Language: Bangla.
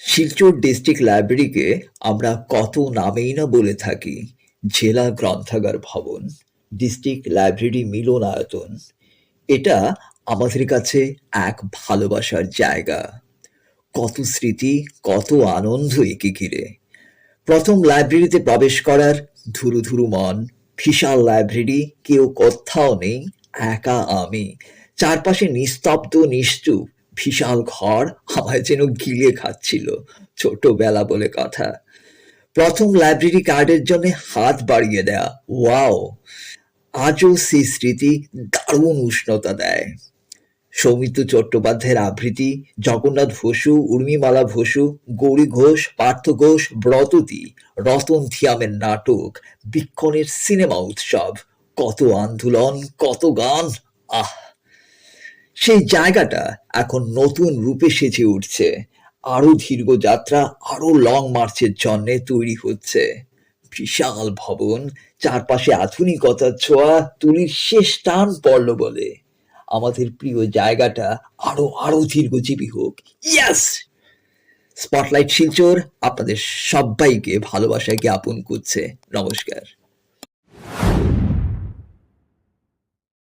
শিলচর ডিস্ট্রিক্ট লাইব্রেরিকে আমরা কত নামেই না বলে থাকি। জেলা গ্রন্থাগার ভবন, ডিস্ট্রিক্ট লাইব্রেরি মিলনায়তন। এটা আমাদের কাছে এক ভালোবাসার জায়গা। কত স্মৃতি, কত আনন্দ একে ঘিরে। প্রথম লাইব্রেরিতে প্রবেশ করার ধুরু ধুরু মন, বিশাল লাইব্রেরি, কেউ কোথাও নেই, একা আমি। চারপাশে নিস্তব্ধ নিশ্চুপ, বিশাল ঘর আমায় যেন গিলে খাচ্ছিল। ছোটবেলা বলে কথা। প্রথম লাইব্রেরি কার্ডের জন্য হাত বাড়িয়ে দেয়া, ওয়াও! আজও সেই স্মৃতি দারুণ উষ্ণতা দেয়। সৌমিত্র চট্টোপাধ্যায়ের আবৃত্তি, জগন্নাথ বসু, উর্মিমালা বসু, গৌরী ঘোষ, পার্থ ঘোষ, ব্রততী, রতন থিয়ামের নাটক, বিক্ষণের সিনেমা উৎসব, কত আন্দোলন, কত গান, আহ! সেই জায়গাটা এখন নতুন রূপে সেজে উঠছে। আরো দীর্ঘ যাত্রা, আরো লং মার্চের জন্য তৈরি হচ্ছে। বিশাল ভবন, চারপাশে আধুনিকতার ছোঁয়া, তুলির শেষ টান পড়ল বলে আমাদের প্রিয় জায়গাটা আরো আরো দীর্ঘজীবী হোক। ইয়াস! স্পটলাইট শিলচর আপনাদের সবাইকে ভালোবাসা জ্ঞাপন করছে। নমস্কার।